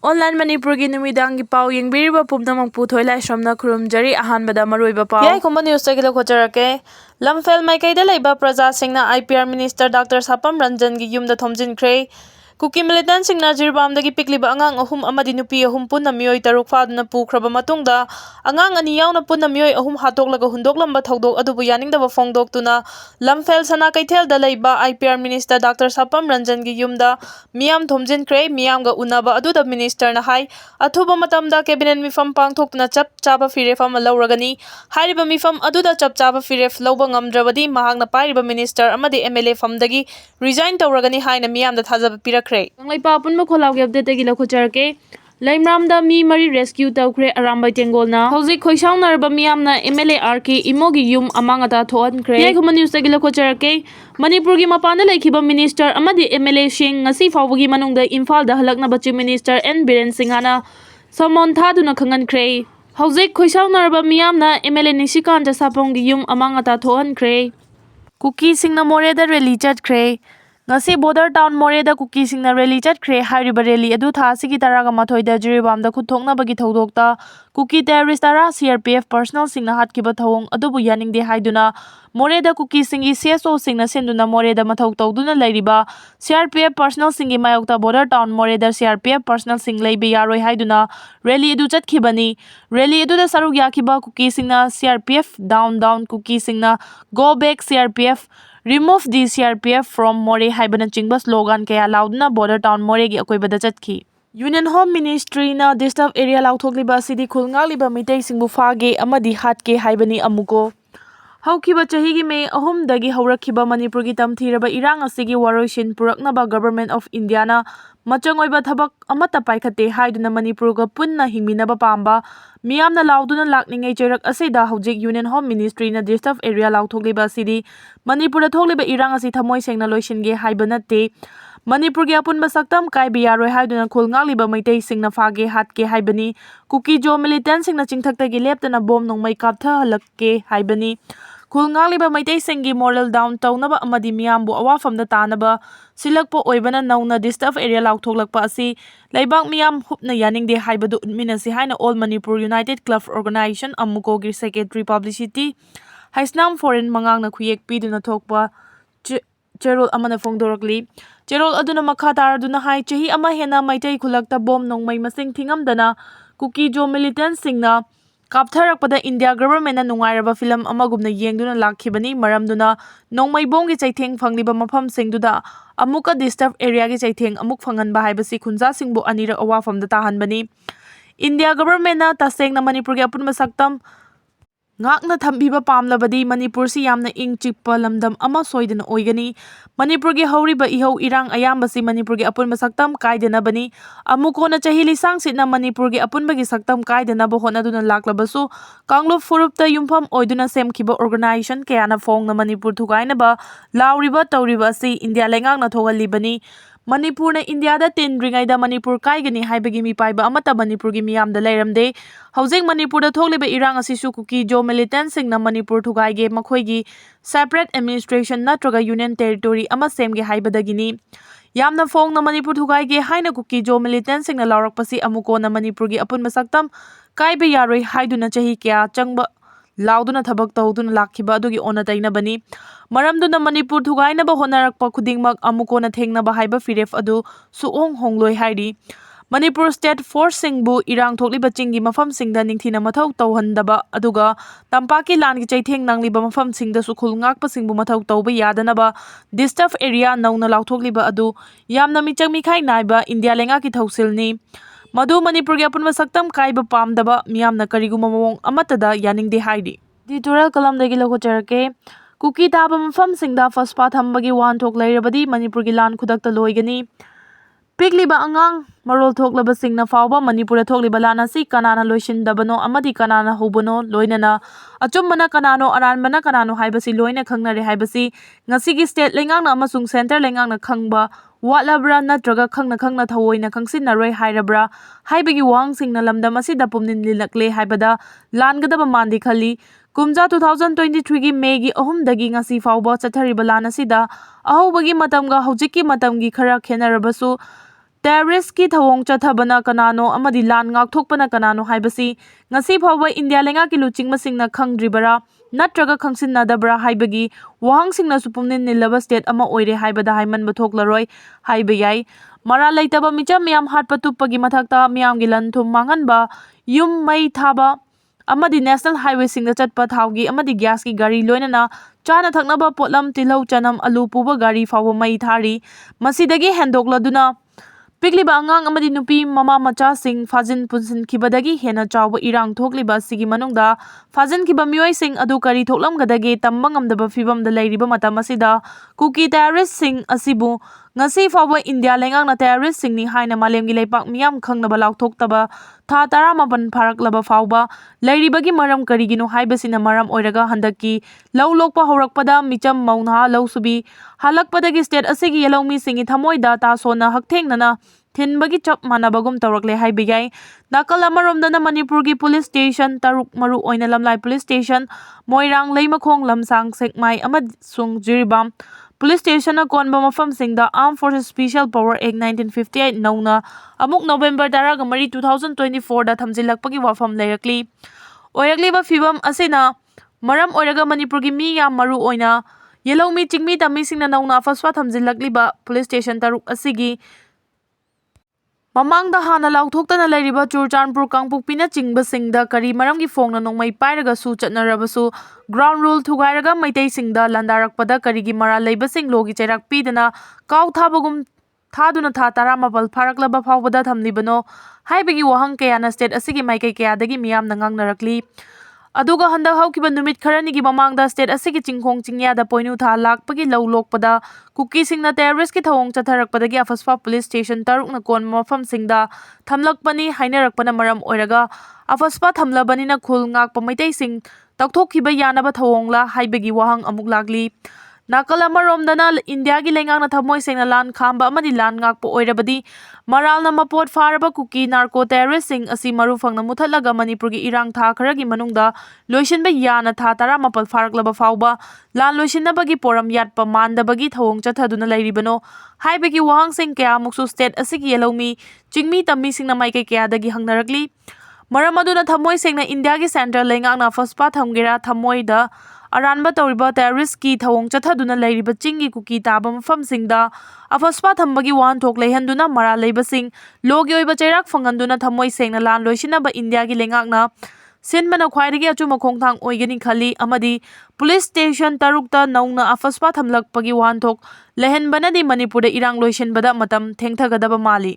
Online Manipuri numidangi pau yengbiriba pumnamang puthoi laisramna khurumjari ahanbada maroiba pau Meeoi khumba news tagila khojarake lamfel maikaida leiba praja singna IPR minister Dr. Sapam Ranjan gi yumda thomjinkhre Kuki militant singna jirbamdagi pikliba angang ahum amadi nupi ahum punna meeoi taruk faduna pukhraba matungda angang ani yauna punna meeoi ahum hatoklaga hundoklamba thodok adubu yaningdaba phongdoktuna lamfel sana kaithelda leiba IPR minister Dr. Sapam Ranjan gi yumda miyam thomjinkhre miyamga unaba aduda minister na hai athuba matamda cabinet mifam pangthokna chap chaba firef ama lauragani hairiba mifam aduda chap chaba firef lauba ngamdrabadi mahakna pairiba minister amadi MLA famdagi resign tawragani haina miyamda thajaba pirakre Kanglaipa punba kholawge update tagila khojarake Laimramda mi mari rescue tawkhre Arambai Tengol na hauzik khoisaunarba miyamna MLA RK imogi yum amangata Thokhankhre Meeoi khumba news tagila khojarake Manipur gi mapana laikhiba minister amadi MLA sing ngasi fawbagi manungda Imphal da halaknaba chief minister N Biren Singhana samon thaduna khangankre hauzik khoisaunarba miyamna MLA Nisikanta Saponggi yum amangata Thokhankhre Kuki singna Morehda rally chatkhre ngasi border town Morehda Kuki singna rally chatkhre hairiba rally adu tha sigi taraga mathoida jiribamda khuthoknabagi thodokta Kuki terrorist ara CRPF personal singna hatkiba thawong adubu yaningde haiduna Morehda Kuki singi CSO singna senduna Morehda mathau tawduna leiriba CRPF personal singi mayokta border town Morehda CRPF personal sing leibe yaroi haiduna rally adu chatkibani rally adu da saruk yakiba Kuki singna CRPF down Kuki singna go back CRPF Remove the CRPF from More haibana chingba slogan kaya lauduna border town More gi akoibada chatki Union Home Ministry na disturb area lauthokliba sidi khulngliba mitei singbu fage amadi hatke haibani amuko Haukiba chahigi me ahumdagi haurakhiba Manipur gi tamthiraba irang asigi waroishin puraknaba Government of India na machangoiba thabak amata paikhate haiduna Manipur ga punna hingminaba pamba miyamna lauduna lakningai cherak asida haujik Union Home Ministry na disturb area lauthokliba sidi Manipur da thokliba irang asi thamoi sengna loishinge haibanate Manipur gi apunba saktam kaibi yaroi haiduna khulngliba maitai singna fage hatke haibani Kuki jo militant singna chingthaktagi leptana bom nongmai kaptha halakke haibani Khulngliba maitai singi moral down tawnaba amadi miyambu awafamda tanaba silakpo oibana nauna disturb area lauthoklakpa asi laibak miyam hupna yaningde haibadu utminasi haina All Manipur United Club Organization amuko gi secretary publicity haisnam foreign mangangna khuyek piduna thokpa cherol amana phongdorakli cherol aduna makha taraduna hai chahi ama hena maitai khulakta bom nongmai masing thingamdana Kuki jo militant singna kaptharakpada India government na nungairaba film amagumna yengduna lakhibani maramduna nongmai bomgi chaitheng phangliba mafam singduda amuka disturb area gi chaitheng amuk phanganba haibasi khunja singbu anira awafamda tahanbani India government na tasengna Manipur gi apunba saktam ngakna thambiba pamlabadi Manipur si yamna ing chikpa lamdam ama soidana oigani Manipur gi hauriba ihau irang ayambasi Manipur gi apunba saktam kaidanabani amukona chahili sangsitna Manipur gi apunba gi saktam kaidanaba honaduna laklabasu kanglo furupta yumpham oiduna semkhiba organization kayana phongna Manipur thugainaba lauriba tawriba si India lengakna thogalibani Manipur na India da tindringaida Manipur kaigani haibagi mi paiba amata Manipur gi miyamda leiramde haujik Manipur da thogliba irang asisu Kuki jo militant singna Manipur thugaige makhoigi separate administration natraga union territory ama semge haibadagini yamna phongna Manipur thugaige haina Kuki jo militant singna laurakpasi amuko na Manipur gi apun masaktam kaibe yaroi haiduna chahi kya changba lauduna thabak tawduna lakhiba adugi ona tainabani maramduna Manipur thugainaba honarakpa khudingmak amukona thengnaba haiba firef adu suong hongloi hairi Manipur State Force singbu irang thokliba chingi mafam singda ningthina mathau tawhandaba aduga tampaki langi chaitheng nangliba mafam singda su khulngakpa singbu mathau tawba yadanaba disturb area nauna lauthokliba adu yamna michang mikhai naiba India lenga ki thausilni Madu Manipur gi apunba saktam kaiba pamdaba miyamna kariguma mawong amatada yaningde haidi editorial kalam dagi lokocharake Kuki taba mafam singda faspa thambagi wan thok leirabadi Manipur gi lan khudakta loigani Pigliba angang marol thoklaba singna fawba Manipur thokliba lana si kanana loisindabano amadi kanana hobono loinana achummana kanano aranbana kanano haibasi loina khangnare haibasi ngasigi state lengangna amasung center lengangna khangba watlabra natraga khangna thawoina khangsinaroi hairabra haibagi wang singna lamdam asida pumnin lilakle haibada langadaba mandi khali kumja 2023 gi May gi ahumdagi ngasi fawba chathariba lan asida ahobagi matamga hojiki matamgi khara khenarabasu ꯇꯦꯔरिꯁꯀꯤ ꯊꯧꯑꯣꯡ ꯆꯠꯊꯕꯅ ꯀꯅꯥꯅꯣ ꯑꯃꯗꯤ ꯂꯥꯟ ꯉꯥꯛꯊꯣꯛꯄꯅ ꯀꯅꯥꯅꯣ ꯍꯥꯏꯕꯁꯤ ꯉꯁꯤ ꯐꯥꯎꯕ India ꯂꯩꯉꯥꯛꯀꯤ ꯂꯨꯆꯤꯡꯕꯁꯤꯡꯅ ꯈꯪꯗ꯭ꯔꯤꯕꯔꯥ ꯅꯠꯇ꯭ꯔꯒ ꯈꯪꯁꯤꯟꯅꯗꯕ꯭ꯔꯥ ꯍꯥꯏꯕꯒꯤ ꯋꯥꯍꯪꯁꯤꯡꯅꯁꯨ ꯄꯨꯝꯅꯤꯡ ꯅꯤꯜꯂꯕ ꯁ꯭ꯇꯦꯠ ꯑꯃ ꯑꯣꯏꯔꯦ ꯍꯥꯏꯕꯗ ꯍꯥꯏꯃꯟꯕ ꯊꯣꯛꯂꯔꯣꯏ ꯍꯥꯏꯕ ꯌꯥꯏ꯫ ꯃꯔꯥꯜ ꯂꯩꯇꯕ ꯃꯤꯆꯝ ꯃꯤꯌꯥꯝ ꯍꯥꯠꯄ ꯇꯨꯞꯄꯒꯤ ꯃꯊꯛꯇ ꯃꯤꯌꯥꯝꯒꯤ ꯂꯟ ꯊꯨꯝ ꯃꯥꯡꯍꯟꯕ, ꯌꯨꯝ ꯃꯩ ꯊꯥꯕ ꯑꯃꯗꯤ ꯅꯦꯁꯅꯦꯜ ꯍꯥꯏꯋꯦꯁꯤꯡꯗ ꯆꯠꯄ ꯊꯥꯎꯒꯤ ꯑꯃꯗꯤ ꯒ꯭ꯌꯥꯁꯀꯤ ꯒꯥꯔꯤ ꯂꯣꯏꯅꯅ ꯆꯥꯅ ꯊꯛꯅꯕ ꯄꯣꯠꯂꯝ, ꯇꯤꯜꯍꯧ ꯆꯅꯝ, ꯑꯂꯨ ꯄꯨꯕ ꯒꯥꯔꯤ ꯐꯥꯎꯕ ꯃꯩ ꯊꯥꯔꯤ꯫ ꯃꯁꯤꯗꯒꯤ ꯍꯦꯟꯗꯣꯛꯂꯗꯨꯅ ꯄꯤꯛꯂꯤꯕ ꯑꯉꯥꯡ ꯑꯃꯗꯤ ꯅꯨꯄꯤ ꯃꯃꯥ ꯃꯆꯥꯁꯤꯡ ꯐꯥꯖꯤꯟ ꯄꯨꯟꯁꯤꯟꯈꯤꯕꯗꯒꯤ ꯍꯦꯟꯅ ꯆꯥꯎꯕ ꯏꯔꯥꯡ ꯊꯣꯛꯂꯤꯕ ꯑꯁꯤꯒꯤ ꯃꯅꯨꯡꯗ ꯐꯥꯖꯤꯟꯈꯤꯕ ꯃꯤꯑꯣꯏꯁꯤꯡ ꯑꯗꯨ ꯀꯔꯤ ꯊꯣꯛꯂꯝꯒꯗꯒꯦ ꯇꯝꯕ ꯉꯝꯗꯕ ꯐꯤꯚꯝꯗ ꯂꯩꯔꯤꯕ ꯃꯇꯝ ꯑꯁꯤꯗ ꯀꯨꯀꯤ ꯇꯦꯔरिꯁꯁꯤꯡ ꯑꯁꯤꯕꯨ ꯉꯁꯤ ꯐꯥꯎꯕ ꯏꯟꯗꯤꯌꯥ ꯂꯩꯉꯥꯛꯅ ꯇꯦꯔरिꯁꯁꯤꯡꯅꯤ ꯍꯥꯏꯅ ꯃꯥꯂꯦꯝꯒꯤ ꯂꯩꯄꯥꯛ ꯃꯤꯌꯥꯝ ꯈꯪꯅꯕ ꯂꯥꯎꯊꯣꯛꯇꯕ ꯊꯥ 18 ꯐꯥꯔꯛꯂꯕ ꯐꯥꯎꯕ ꯂꯩꯔꯤꯕꯒꯤ ꯃꯔꯝ ꯀꯔꯤꯒꯤꯅꯣ ꯍꯥꯏꯕꯁꯤꯅ ꯃꯔꯝ ꯑꯣꯏꯔꯒ ꯍꯟꯗꯛꯀꯤ ꯂꯧ ꯂꯣꯛꯄ ꯍꯧꯔꯛꯄꯗ ꯃꯤꯆꯝ ꯃꯧ ꯅꯍꯥ ꯂꯧꯁꯨꯕꯤ ꯍꯜꯂꯛꯄꯗꯒꯤ ꯁ꯭ꯇꯦꯠ ꯑꯁꯤꯒꯤ ꯌꯦꯜꯍꯧꯃꯤꯁꯤꯡꯒꯤ ꯊꯃꯣꯏꯗ ꯇꯥꯁꯣꯟꯅ ꯍꯛꯊꯦꯡꯅꯅ ꯊꯤꯟꯕꯒꯤ ꯆꯞ ꯃꯥꯟꯅꯕꯒꯨꯝ ꯇꯧꯔꯛꯂꯦ ꯍꯥꯏꯕ ꯌꯥꯏ꯫ ꯅꯥꯀꯜ ꯑꯃꯔꯣꯝꯗꯅ ꯃꯅꯤꯄꯨꯔꯒꯤ ꯄꯨꯂꯤꯁ ꯁ꯭ꯇꯦꯁꯟ 6 ꯃꯔꯨ ꯑꯣꯏꯅ ꯂꯝꯂꯥꯏ ꯄꯨꯂꯤꯁ ꯁ꯭ꯇꯦꯁꯟ, ꯃꯣꯏꯔꯥꯡ, ꯂꯩꯃꯈꯣꯡ, ꯂꯝꯁꯥꯡ, ꯁꯦꯛꯃꯥꯏ ꯑꯃꯁꯨꯡ ꯖꯤꯔꯤꯕꯥꯝ ꯄꯨꯂꯤꯁ ꯁ꯭ꯇꯦꯁꯟꯅ ꯀꯣꯟꯕ ꯃꯐꯝꯁꯤꯡꯗ ꯑꯥꯔꯝ ꯐꯣꯔꯁꯦꯁ ꯁ꯭ꯄꯦꯁꯤꯑꯦꯜ ꯄꯥꯋꯔ ꯑꯦꯛ 1958 ꯅꯧꯅ ꯑꯃꯨꯛ ꯅꯣꯕꯦꯝꯕꯔ 13, 2024ꯗ ꯊꯝꯖꯤꯜꯂꯛꯄꯒꯤ ꯋꯥꯐꯝ ꯂꯩꯔꯛꯂꯤ꯫ ꯑꯣꯏꯔꯛꯂꯤꯕ ꯐꯤꯚꯝ ꯑꯁꯤꯅ ꯃꯔꯝ ꯑꯣꯏꯔꯒ ꯃꯅꯤꯄꯨꯔꯒꯤ ꯃꯤ ꯌꯥꯝ ꯃꯔꯨ ꯑꯣꯏꯅ ꯌꯦꯜꯍꯧꯃꯤ ꯆꯤꯡꯃꯤ ꯇꯝꯃꯤꯁꯤꯡꯅ ꯅꯧꯅ ꯑꯐꯁ꯭ꯋꯥ ꯊꯝꯖꯤꯜꯂꯛꯂꯤꯕ ꯄꯨꯂꯤꯁ ꯁ꯭ꯇꯦꯁꯟ 6 ꯑꯁꯤꯒꯤ ꯃꯃꯥꯡꯗ ꯍꯥꯟꯅ ꯂꯥꯎꯊꯣꯛꯇꯅ ꯂꯩꯔꯤꯕ ꯆꯨꯔꯆꯥꯟꯄꯨꯔ, ꯀꯥꯡꯄꯣꯛꯄꯤꯅꯆꯤꯡꯕꯁꯤꯡꯗ ꯀꯔꯤ ꯃꯔꯝꯒꯤ ꯐꯣꯡꯅ ꯅꯣꯡꯃꯩ ꯄꯥꯏꯔꯒꯁꯨ ꯆꯠꯅꯔꯕꯁꯨ ꯒ꯭ꯔꯥꯎꯟ ꯔꯨꯜ ꯊꯨꯒꯥꯏꯔꯒ ꯃꯩꯇꯩꯁꯤꯡꯗ ꯂꯥꯟꯗꯥꯔꯛꯄꯗ ꯀꯔꯤꯒꯤ ꯃꯔꯥꯜ ꯂꯩꯕꯁꯤꯡ ꯂꯣꯒꯤ ꯆꯩꯔꯥꯛ ꯄꯤꯗꯅ ꯀꯥꯎ ꯊꯥꯕꯒꯨꯝ ꯊꯥꯗꯨꯅ ꯊꯥ 18 ꯐꯥꯔꯛꯂꯕ ꯐꯥꯎꯕꯗ ꯊꯝꯂꯤꯕꯅꯣ ꯍꯥꯏꯕꯒꯤ ꯋꯥꯍꯪ ꯀꯌꯥꯅ ꯁ꯭ꯇꯦꯠ ꯑꯁꯤꯒꯤ ꯃꯥꯏꯀꯩ ꯀꯌꯥꯗꯒꯤ ꯃꯤꯌꯥꯝꯅ ꯉꯥꯡꯅꯔꯛꯂꯤ꯫ ꯑꯗꯨꯒ ꯍꯟꯗꯛ ꯍꯧꯈꯤꯕ ꯅꯨꯃꯤꯠ ꯈꯔꯅꯤꯒꯤ ꯃꯃꯥꯡꯗ ꯁ꯭ꯇꯦꯠ ꯑꯁꯤꯒꯤ ꯆꯤꯡꯈꯣꯡ ꯆꯤꯡꯌꯥꯗ ꯄꯣꯏꯅꯨ ꯊꯥ ꯂꯥꯛꯄꯒꯤ ꯂꯧ ꯂꯣꯛꯄꯗ ꯀꯨꯀꯤꯁꯤꯡꯅ ꯇꯦꯔरिꯁꯀꯤ ꯊꯧꯑꯣꯡ ಚಥರꯛꯄꯗꯒꯤ ꯑꯐꯁ꯭ꯋꯥ ꯄꯨꯂꯤꯁ ꯁ꯭ꯇꯦꯁꯟ 6ꯅ ꯀꯣꯟꯕ ꯃꯐꯝꯁꯤꯡꯗ ꯊꯝꯂꯛꯄꯅꯤ ꯍꯥꯏꯅꯔꯛꯄꯅ ꯃꯔꯝ ꯑꯣꯏꯔꯒ ꯑꯐꯁ꯭ꯋꯥ ꯊꯝꯂꯕꯅꯤꯅ ꯈꯨꯜ ꯉꯥꯛꯄ ꯃꯩꯇꯩꯁꯤꯡ ꯇꯧꯊꯣꯛꯈꯤꯕ ꯌꯥꯅꯕ ꯊꯧꯑꯣꯡꯂꯥ ꯍꯥꯏꯕꯒꯤ ꯋꯥꯍꯪ ꯑꯃꯨꯛ ꯂꯥꯛꯂꯤ꯫ ꯅꯥꯀꯜ ꯑꯃꯔꯣꯝꯗꯅ ꯏꯟꯗꯤꯌꯥꯒꯤ ꯂꯩꯉꯥꯛꯅ ꯊꯃꯣꯏ ꯁꯦꯡꯅ ꯂꯥꯟ ꯈꯥꯝꯕ ꯑꯃꯗꯤ ꯂꯥꯟ ꯉꯥꯛꯄ ꯑꯣꯏꯔꯕꯗꯤ ꯃꯔꯥꯜꯅ ꯃꯄꯣꯠ ꯐꯥꯔꯕ ꯀꯨꯀꯤ ꯅꯥꯔꯀꯣ ꯇꯦꯔरिꯁꯁꯤꯡ ꯑꯁꯤ ꯃꯔꯨ ꯐꯪꯅ ꯃꯨꯠꯊꯠꯂꯒ ꯃꯅꯤꯄꯨꯔꯒꯤ ꯏꯔꯥꯡ ꯊꯥ ꯈꯔꯒꯤ ꯃꯅꯨꯡꯗ ꯂꯣꯏꯁꯤꯟꯕ ꯌꯥꯅ ꯊꯥ 18 ꯐꯥꯔꯛꯂꯕ ꯐꯥꯎꯕ ꯂꯥꯟ ꯂꯣꯏꯁꯤꯟꯅꯕꯒꯤ ꯄꯣꯔꯝ ꯌꯥꯠꯄ ꯃꯥꯟꯗꯕꯒꯤ ꯊꯧꯑꯣꯡ ꯆꯠꯊꯗꯨꯅ ꯂꯩꯔꯤꯕꯅꯣ ꯍꯥꯏꯕꯒꯤ ꯋꯥꯍꯪꯁꯤꯡ ꯀꯌꯥꯃꯨꯛꯁꯨ ꯁ꯭ꯇꯦꯠ ꯑꯁꯤꯒꯤ ꯌꯦꯜꯍꯧꯃꯤ ꯆꯤꯡꯃꯤ ꯇꯝꯃꯤꯁꯤꯡꯅ ꯃꯥꯏꯀꯩ ꯀꯌꯥꯗꯒꯤ ꯍꯪꯅꯔꯛꯂꯤ꯫ ꯃꯔꯝ ꯑꯗꯨꯅ ꯊꯃꯣꯏ ꯁꯦꯡꯅ ꯏꯟꯗꯤꯌꯥꯒꯤ ꯁꯦꯟꯇ꯭ꯔꯦꯜ ꯂꯩꯉꯥꯛꯅ ꯑꯐꯁ꯭ꯋꯥ ꯊꯝꯒꯦꯔꯥ ꯊꯃꯣꯏꯗ ꯑꯔꯥꯟꯕ ꯇꯧꯔꯤꯕ ꯇꯦꯔरिꯁꯀꯤ ꯊꯧꯑꯣꯡ ꯆꯠꯊꯗꯨꯅ ꯂꯩꯔꯤꯕ ꯆꯤꯡꯒꯤ ꯀꯨꯀꯤ ꯇꯥꯕ ꯃꯐꯝꯁꯤꯡꯗ ꯑꯐꯁ꯭ꯋꯥ ꯊꯝꯕꯒꯤ ꯋꯥꯍꯟꯊꯣꯛ ꯂꯩꯍꯟꯗꯨꯅ ꯃꯔꯥꯜ ꯂꯩꯕꯁꯤꯡ ꯂꯣꯒꯤ ꯑꯣꯏꯕ ꯆꯩꯔꯥꯛ ꯐꯪꯍꯟꯗꯨꯅ ꯊꯃꯣꯏ ꯁꯦꯡꯅ ꯂꯥꯟ ꯂꯣꯏꯁꯤꯟꯅꯕ ꯏꯟꯗꯤꯌꯥꯒꯤ ꯂꯩꯉꯥꯛꯅ ꯁꯤꯟꯕꯅ ꯈ꯭ꯋꯥꯏꯗꯒꯤ ꯑꯆꯨꯝꯕ ꯈꯣꯡꯊꯥꯡ ꯑꯣꯏꯒꯅꯤ ꯈꯜꯂꯤ ꯑꯃꯗꯤ ꯄꯨꯂꯤꯁ ꯁ꯭ꯇꯦꯁꯟ 6ꯇ ꯅꯧꯅ ꯑꯐꯁ꯭ꯋꯥ ꯊꯝꯂꯛꯄꯒꯤ ꯋꯥꯍꯟꯊꯣꯛ ꯂꯩꯍꯟꯕꯅꯗꯤ ꯃꯅꯤꯄꯨꯔꯗ ꯏꯔꯥꯡ ꯂꯣꯏꯁꯤꯟꯕꯗ ꯃꯇꯝ ꯊꯦꯡꯊꯒꯗꯕ ꯃꯥꯜꯂꯤ꯫